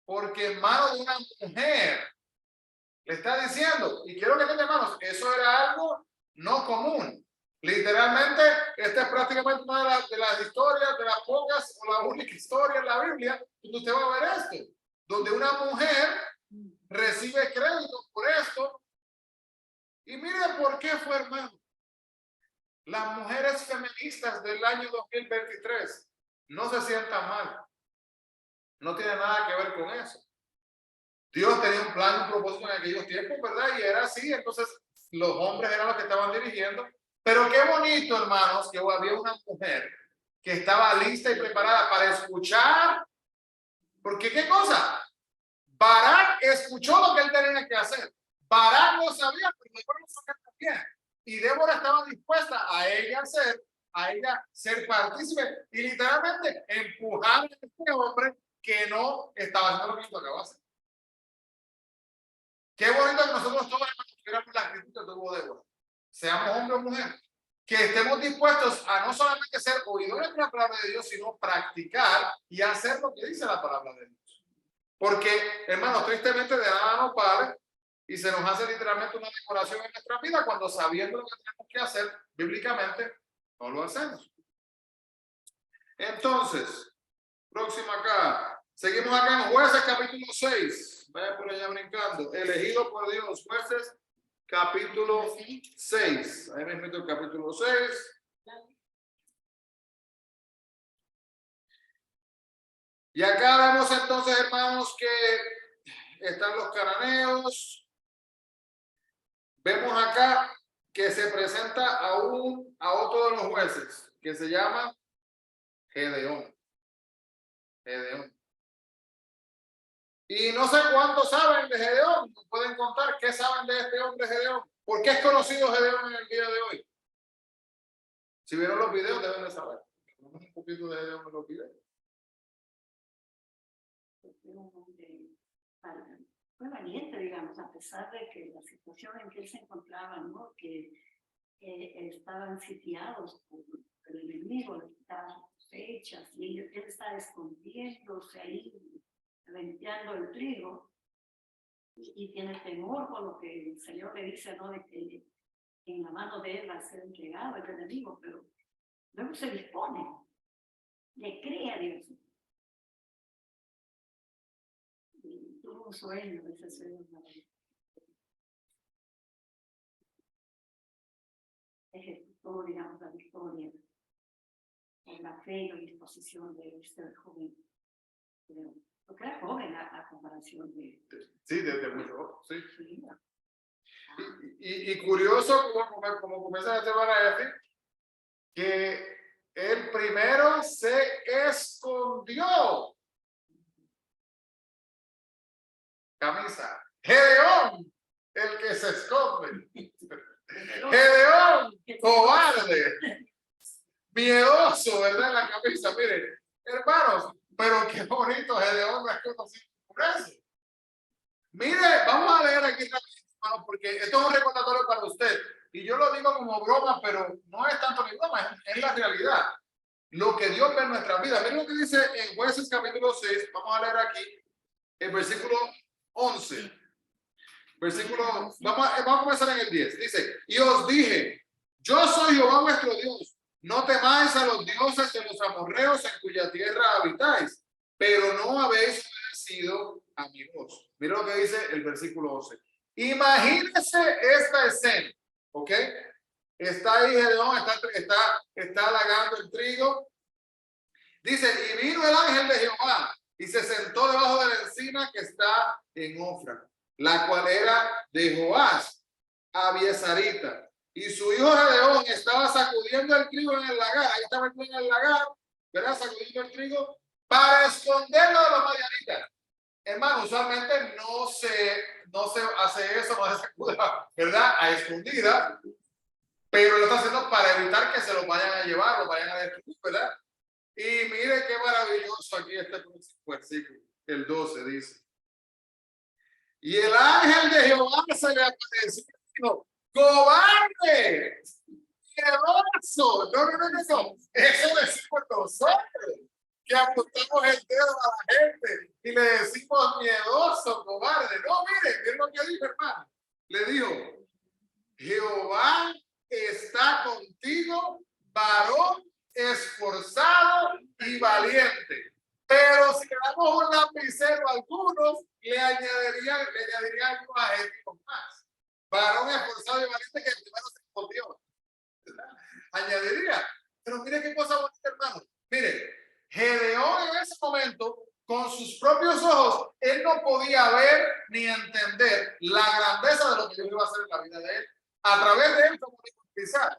porque en manos de una mujer le está diciendo, y quiero que entiendan, hermanos, eso era algo no común. Literalmente, esta es prácticamente una de las historias, de las pocas o la única historia en la Biblia donde usted va a ver esto, donde una mujer recibe crédito por esto. Y mire por qué fue, hermano. Las mujeres feministas del año 2023 no se sientan mal. No tiene nada que ver con eso. Dios tenía un plan, un propósito en aquellos tiempos, ¿verdad? Y era así. Entonces, los hombres eran los que estaban dirigiendo. Pero qué bonito, hermanos, que había una mujer que estaba lista y preparada para escuchar. Porque, ¿qué cosa? Barak escuchó lo que él tenía que hacer. Barak no sabía, pero Débora lo sabía también. Y Débora estaba dispuesta a ella ser partícipe y literalmente empujar a este hombre que no estaba haciendo lo que tocaba hacer. Qué bonito que nosotros todos tuviéramos la actitud que tuvo Débora. Seamos hombre o mujer. Que estemos dispuestos a no solamente ser oidores de la palabra de Dios, sino practicar y hacer lo que dice la palabra de Dios. Porque, hermanos, tristemente de nada nos vale y se nos hace literalmente una decoración en nuestra vida cuando sabiendo lo que tenemos que hacer bíblicamente, no lo hacemos. Entonces, próximo acá. Seguimos acá en Jueces capítulo 6. Vaya por allá brincando. Elegido por Dios. Jueces capítulo 6. Ahí me meto el capítulo 6. Y acá vemos entonces, hermanos, que están los cananeos. Vemos acá que se presenta a otro de los jueces, que se llama Gedeón. Gedeón. Y no sé cuántos saben de Gedeón. ¿Pueden contar qué saben de este hombre Gedeón? ¿Por qué es conocido Gedeón en el día de hoy? Si vieron los videos deben de saber. Tenemos un poquito de Gedeón en los videos. Fue valiente, digamos, a pesar de que la situación en que él se encontraba, ¿no? Que estaban sitiados por el enemigo, le quitaban sus cosechas, y él estaba escondiéndose ahí, venteando el trigo, y tiene temor por lo que el Señor le dice, ¿no? De que en la mano de él va a ser entregado el enemigo, pero luego se dispone, le cree a Dios. Y tuvo un sueño, ese sueño ejecutó, digamos, la victoria con la fe y la disposición de este joven. Porque era joven a comparación de... Sí, desde mucho, sí. Y curioso, como comienza a llevar a decir, que él primero se escondió. Camisa. Gedeón, el que se esconde. Gedeón, cobarde, miedoso, ¿verdad? En la camisa. Miren, hermanos, pero qué bonito Gedeón no es conocido por eso. Mire, vamos a leer aquí, hermanos, porque esto es un recordatorio para usted. Y yo lo digo como broma, pero no es tanto ni broma, es la realidad. Lo que Dios ve en nuestra vida. Miren lo que dice en Jueces capítulo 6. Vamos a leer aquí el versículo 11. Versículo, vamos a comenzar en el 10. Dice, y os dije, yo soy Jehová vuestro Dios. No temáis a los dioses de los amorreos en cuya tierra habitáis, pero no habéis obedecido a mi voz. Mira lo que dice el versículo 11. Imagínense esta escena, ¿ok? Está ahí Gedeón, está halagando el trigo. Dice, y vino el ángel de Jehová y se sentó debajo de la encina que está en Ofra, la cual era de Joás, Abiesarita. Y su hijo Gedeón estaba sacudiendo el trigo en el lagar. Ahí estaba en el lagar, ¿verdad? Sacudiendo el trigo para esconderlo de los madianitas. Hermano, usualmente no se hace eso, no se sacuda, ¿verdad? A escondida, pero lo está haciendo para evitar que se lo vayan a llevar, lo vayan a destruir, ¿verdad? Y mire qué maravilloso aquí este versículo, el 12 dice. Y el ángel de Jehová se le apareció cobarde, miedoso. No. Eso decimos nosotros, que apuntamos el dedo a la gente y le decimos miedoso, cobarde. No, miren lo que dijo, hermano. Le dijo, Jehová está contigo, varón esforzado y valiente. Pero si le damos un lapicero a algunos, le añadiría algunos adjetivos más. Varón esforzado y valiente que primero se escondió. Añadiría. Pero mire qué cosa bonita, hermano. Mire, Gedeón en ese momento, con sus propios ojos, él no podía ver ni entender la grandeza de lo que Dios iba a hacer en la vida de él. A través de él, como dijo, quizás.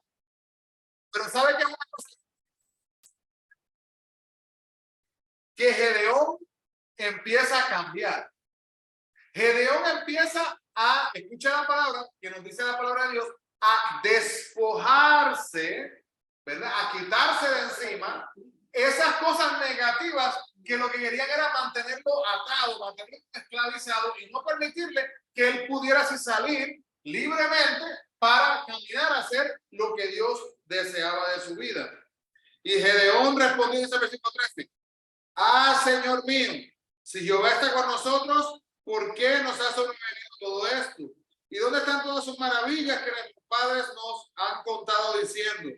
Pero ¿sabe qué es una cosa? Que Gedeón empieza a cambiar. Gedeón empieza a, escucha la palabra, que nos dice la palabra de Dios, a despojarse, ¿verdad? A quitarse de encima esas cosas negativas que lo que querían era mantenerlo atado, mantenerlo esclavizado y no permitirle que él pudiera así salir libremente para caminar a hacer lo que Dios deseaba de su vida. Y Gedeón respondió en ese versículo 13, Señor mío, si Jehová está con nosotros, ¿por qué nos ha sobrevenido todo esto? ¿Y dónde están todas sus maravillas que nuestros padres nos han contado diciendo?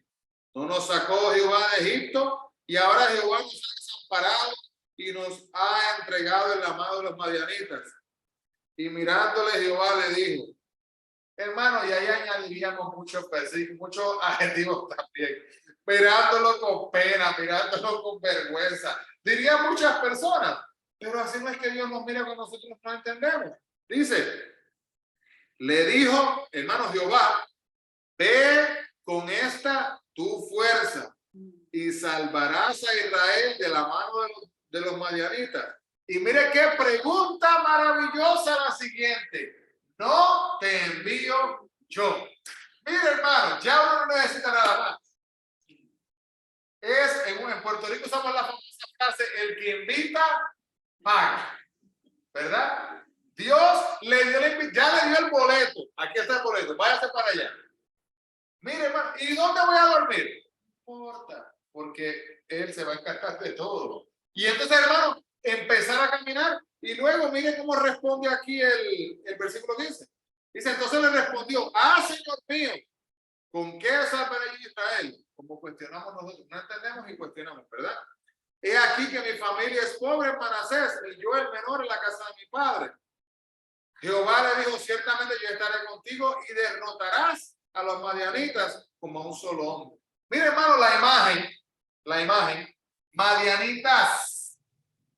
No nos sacó Jehová de Egipto y ahora Jehová nos ha desamparado y nos ha entregado en la mano de los madianitas. Y mirándole Jehová le dijo, hermano, y ahí añadiríamos muchos adjetivos también, mirándolo con pena, mirándolo con vergüenza, dirían muchas personas, pero así no es que Dios nos mira cuando nosotros no entendemos. Dice, le dijo, hermano Jehová, ve con esta tu fuerza y salvarás a Israel de la mano de los madianitas. Y mire qué pregunta maravillosa la siguiente. No te envío yo. Mire, hermano, ya uno no necesita nada más. En Puerto Rico usamos la famosa frase, el que invita, paga. ¿Verdad? Dios ya le dio el boleto. Aquí está el boleto. Váyase para allá. Mire, hermano, ¿y dónde voy a dormir? No importa, porque Él se va a encargar de todo. Y entonces, hermano, empezar a caminar y luego mire cómo responde aquí el versículo 15. Dice, entonces le respondió, Señor mío, ¿con qué salvaré a Israel? Como cuestionamos nosotros, no entendemos y cuestionamos, ¿verdad? He aquí que mi familia es pobre en Manasés y yo el menor en la casa de mi padre. Jehová le dijo, ciertamente yo estaré contigo y derrotarás a los madianitas como a un solo hombre. Mire, hermano, la imagen, madianitas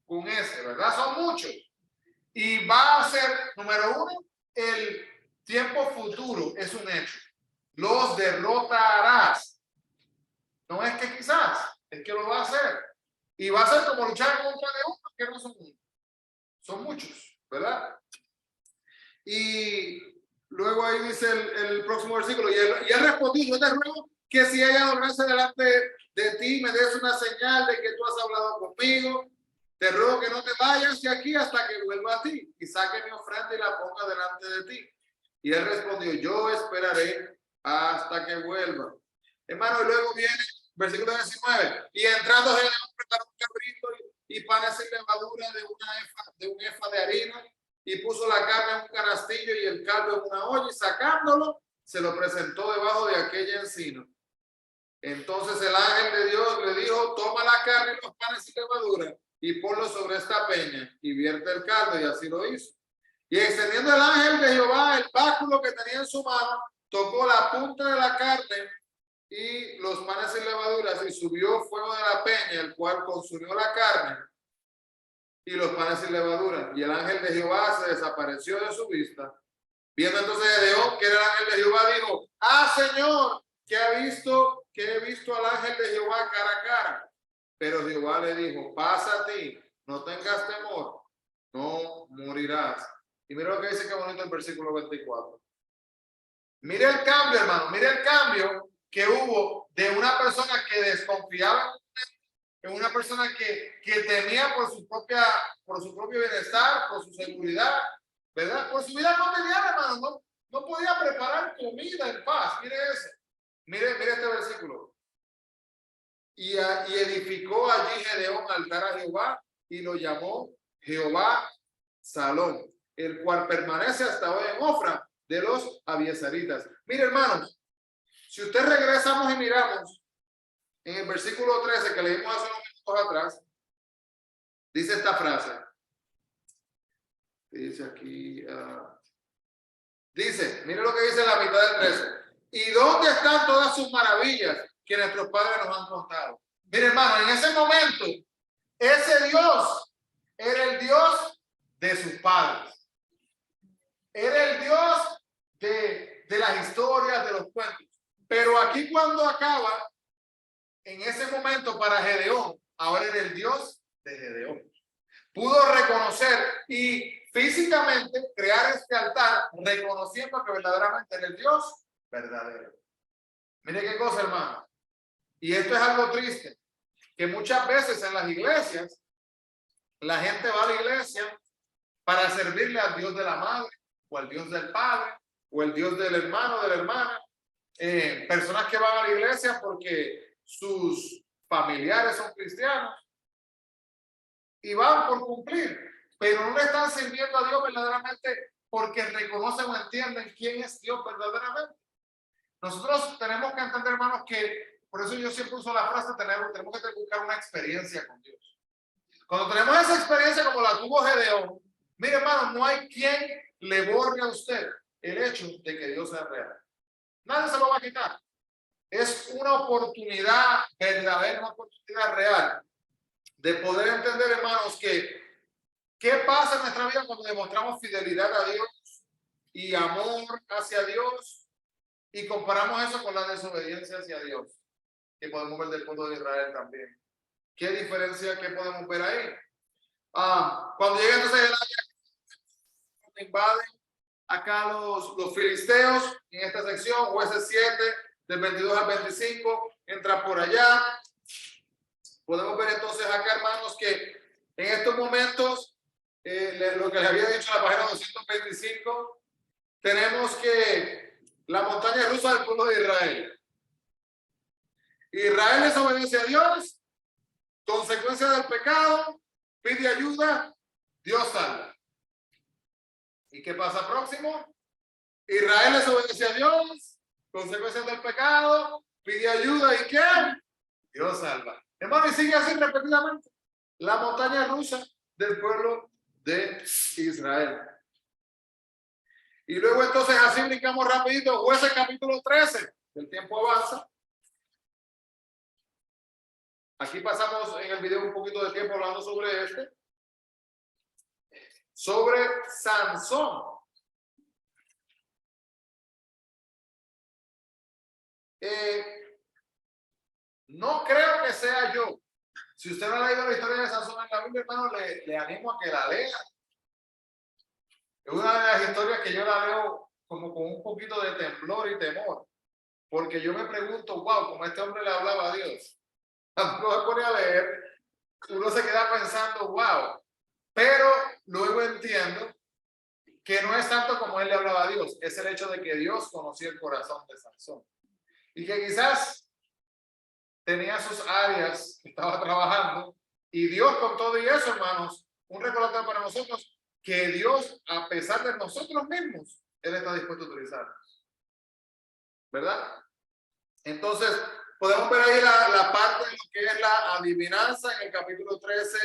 con S, ¿verdad? Son muchos. Y va a ser, número uno, el tiempo futuro es un hecho. Los derrotarás. No es que quizás, es que lo va a hacer. Y va a ser como luchar contra de uno, que no son uno. Son muchos, ¿verdad? Y luego ahí dice el próximo versículo, y él respondió, yo te ruego que si haya adorarse delante de ti, me des una señal de que tú has hablado conmigo. Te ruego que no te vayas de aquí hasta que vuelva a ti y saque mi ofrenda y la ponga delante de ti. Y él respondió, yo esperaré hasta que vuelva. Hermano, y luego viene versículo 19, y entrando Gedeón preparó un cabrito y panes sin levadura de un efa de harina, y puso la carne en un canastillo y el caldo en una olla, y sacándolo, se lo presentó debajo de aquella encina. Entonces el ángel de Dios le dijo, toma la carne y los panes sin levadura, y ponlo sobre esta peña, y vierte el caldo, y así lo hizo. Y extendiendo el ángel de Jehová el báculo que tenía en su mano, tocó la punta de la carne y los panes sin levaduras, y subió fuego de la peña, el cual consumió la carne y los panes sin levadura. Y el ángel de Jehová se desapareció de su vista. Viendo entonces Gedeón que era el ángel de Jehová, dijo, Señor, que he visto al ángel de Jehová cara a cara. Pero Jehová le dijo, pasa a ti, no tengas temor, no morirás. Y mira lo que dice, que bonito el versículo 24. Mire el cambio, hermano, mire el cambio que hubo de una persona que desconfiaba en una persona que temía por su propio bienestar, por su seguridad, ¿verdad? Por su vida cotidiana, hermano, No podía preparar comida en paz. Mire eso. Mire este versículo. Y edificó allí Gedeón altar a Jehová y lo llamó Jehová Salón, el cual permanece hasta hoy en Ofra de los abiezeritas. Mire, hermanos, si usted regresamos y miramos en el versículo 13 que leímos hace unos minutos atrás, dice esta frase. Dice aquí, dice, mire lo que dice en la mitad del 13. ¿Y dónde están todas sus maravillas que nuestros padres nos han contado? Mire, hermano, en ese momento, ese Dios era el Dios de sus padres. Era el Dios de las historias, de los cuentos. Pero aquí cuando acaba, en ese momento para Gedeón, ahora era el Dios de Gedeón. Pudo reconocer y físicamente crear este altar, reconociendo que verdaderamente era el Dios verdadero. Mire qué cosa, hermano. Y esto es algo triste, que muchas veces en las iglesias, la gente va a la iglesia para servirle al Dios de la madre, o al Dios del padre, o el Dios del hermano, de la hermana. Personas que van a la iglesia porque sus familiares son cristianos y van por cumplir, pero no le están sirviendo a Dios verdaderamente porque reconocen o entienden quién es Dios verdaderamente. Nosotros tenemos que entender, hermanos, que por eso yo siempre uso la frase, tenemos que buscar una experiencia con Dios. Cuando tenemos esa experiencia como la tuvo Gedeón, mire, hermano, no hay quien le borre a usted el hecho de que Dios es real. Nadie se lo va a quitar. Es una oportunidad verdadera, una oportunidad real de poder entender, hermanos, que qué pasa en nuestra vida cuando demostramos fidelidad a Dios y amor hacia Dios y comparamos eso con la desobediencia hacia Dios, que podemos ver del pueblo de Israel también. ¿Qué diferencia que podemos ver ahí? Cuando llega entonces el año, invaden acá los filisteos en esta sección, Jueces 7, del 22 al 25, entra por allá. Podemos ver entonces acá, hermanos, que en estos momentos, lo que les había dicho en la página 225, tenemos que la montaña rusa del pueblo de Israel. Israel desobedece a Dios, consecuencia del pecado, pide ayuda, Dios salva. ¿Y qué pasa próximo? Israel desobedece a Dios, consecuencias del pecado, pide ayuda y ¿qué? Dios salva. Hermano, y sigue así repetidamente. La montaña rusa del pueblo de Israel. Y luego entonces así brincamos rapidito, Jueces capítulo 13, el tiempo avanza. Aquí pasamos en el video un poquito de tiempo hablando sobre sobre Sansón. No creo que sea yo. Si usted no ha leído la historia de Sansón en la Biblia, hermano, le animo a que la lea. Es una de las historias que yo la leo como con un poquito de temblor y temor, porque yo me pregunto, wow, como este hombre le hablaba a Dios. Cuando se pone a leer, uno se queda pensando, wow, pero luego entiendo que no es tanto como él le hablaba a Dios, es el hecho de que Dios conocía el corazón de Sansón y que quizás tenía sus áreas que estaba trabajando y Dios con todo y eso, hermanos, un recordatorio para nosotros que Dios, a pesar de nosotros mismos, Él está dispuesto a utilizarnos, ¿verdad? Entonces, podemos ver ahí la parte de lo que es la adivinanza en el capítulo 13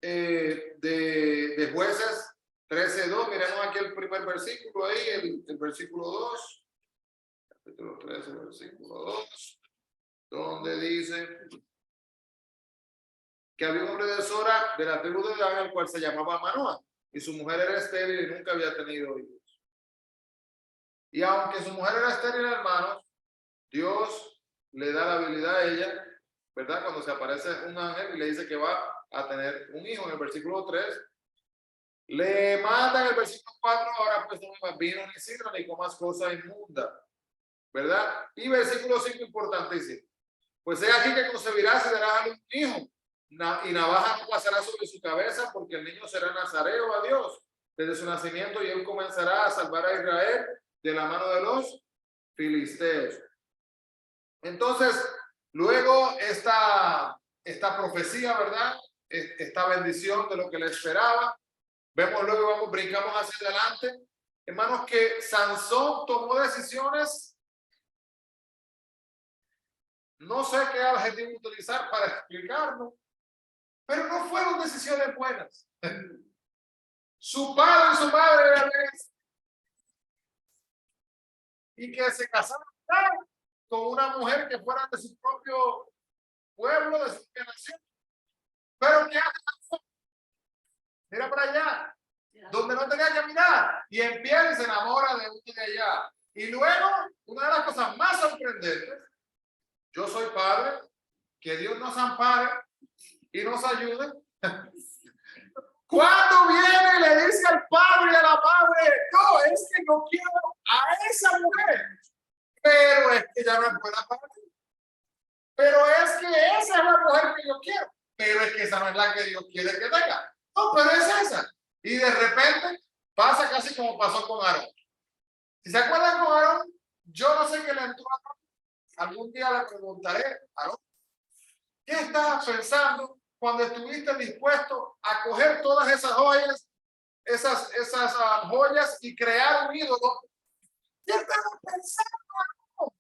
de Jueces 13:2. Miremos aquí el primer versículo ahí, el versículo 2. Capítulo 13, versículo 2, donde dice que había un hombre de Sora de la tribu de Dan, el cual se llamaba Manoah, y su mujer era estéril y nunca había tenido hijos. Y aunque su mujer era estéril, hermanos, Dios le da la habilidad a ella, ¿verdad? Cuando se aparece un ángel y le dice que va a tener un hijo en el versículo 3, le manda en el versículo 4, ahora pues no me vino ni sidra ni comas cosa inmunda, ¿verdad? Y versículo 5, importantísimo. Pues he aquí que concebirás y darás a un hijo, y navaja no pasará sobre su cabeza, porque el niño será nazareo a Dios desde su nacimiento, y él comenzará a salvar a Israel de la mano de los filisteos. Entonces, luego esta profecía, ¿verdad? Esta bendición de lo que le esperaba. Vemos luego, brincamos hacia adelante. Hermanos, que Sansón tomó decisiones. No sé qué adjetivo utilizar para explicarlo, pero no fueron decisiones buenas. Su padre y su madre eran y que se casaron con una mujer que fuera de su propio pueblo, de su nación. Pero ¿qué hace? Mira para allá, donde no tenía que mirar, y empieza y se enamora de uno de allá. Y luego, una de las cosas más sorprendentes, yo soy padre, que Dios nos ampare y nos ayude. Cuando viene y le dice al padre y a la madre, no, es que no quiero a esa mujer, pero es que ya no es buena para mí. Pero es que esa es la mujer que yo quiero, pero es que esa no es la que Dios quiere que tenga. No, pero es esa. Y de repente pasa casi como pasó con Aarón. Si se acuerdan con Aarón, yo no sé qué le entró a Aarón. Algún día le preguntaré, Aarón, ¿qué estabas pensando cuando estuviste dispuesto a coger todas esas joyas, esas joyas y crear un ídolo? ¿Qué estabas pensando, Aarón?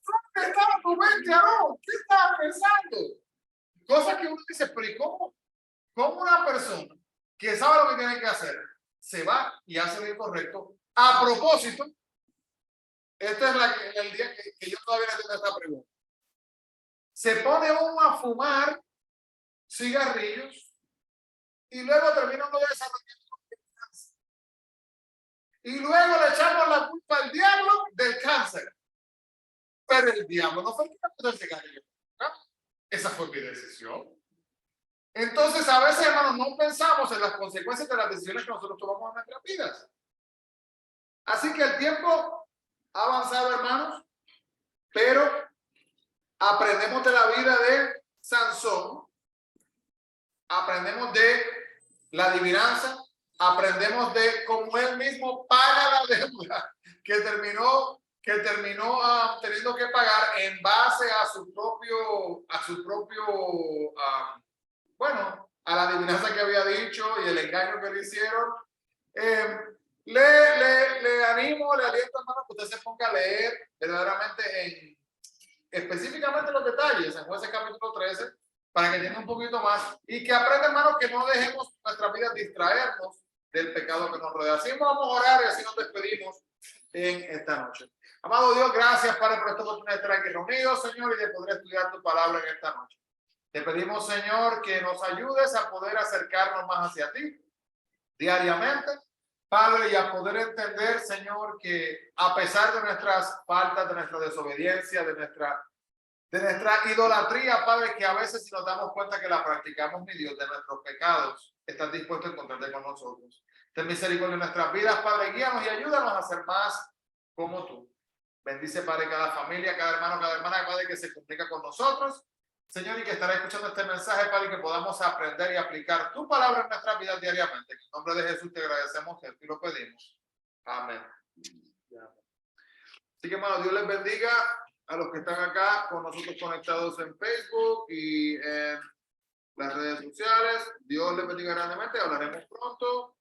¿Dónde estaba tu mente, Aarón? ¿Qué estabas pensando? Cosas que uno dice, pero ¿y cómo una persona que sabe lo que tiene que hacer se va y hace lo incorrecto? A propósito, este es el día que yo todavía no tengo esta pregunta. Se pone uno a fumar cigarrillos y luego termina uno desarrollando cáncer. Y luego le echamos la culpa al diablo del cáncer. Pero el diablo no fue el que me puso el cigarrillo. ¿No? Esa fue mi decisión. Entonces, a veces, hermanos, no pensamos en las consecuencias de las decisiones que nosotros tomamos en nuestras vidas. Así que el tiempo ha avanzado, hermanos, pero aprendemos de la vida de Sansón, aprendemos de la adivinanza, aprendemos de cómo él mismo paga la deuda que terminó teniendo que pagar en base a su propio bueno, a la adivinanza que había dicho y el engaño que le hicieron. Le animo, le aliento, hermano, que usted se ponga a leer verdaderamente específicamente los detalles en Jueces capítulo 13, para que tenga un poquito más y que aprenda, hermano, que no dejemos nuestra vida distraernos del pecado que nos rodea. Así vamos a orar y así nos despedimos en esta noche. Amado Dios, gracias, Padre, por esta oportunidad de estar aquí reunidos, Señor, y de poder estudiar tu palabra en esta noche. Te pedimos, Señor, que nos ayudes a poder acercarnos más hacia ti diariamente, Padre, y a poder entender, Señor, que a pesar de nuestras faltas, de nuestra desobediencia, de nuestra idolatría, Padre, que a veces si nos damos cuenta que la practicamos, mi Dios, de nuestros pecados, estás dispuesto a encontrarte con nosotros. Ten misericordia en nuestras vidas, Padre, guíanos y ayúdanos a ser más como tú. Bendice, Padre, cada familia, cada hermano, cada hermana, Padre, que se comunica con nosotros. Señor, y que estará escuchando este mensaje, Padre, que podamos aprender y aplicar tu palabra en nuestras vidas diariamente. En el nombre de Jesús te agradecemos y lo pedimos. Amén. Así que, hermano, Dios les bendiga a los que están acá con nosotros conectados en Facebook y en las redes sociales. Dios les bendiga grandemente. Hablaremos pronto.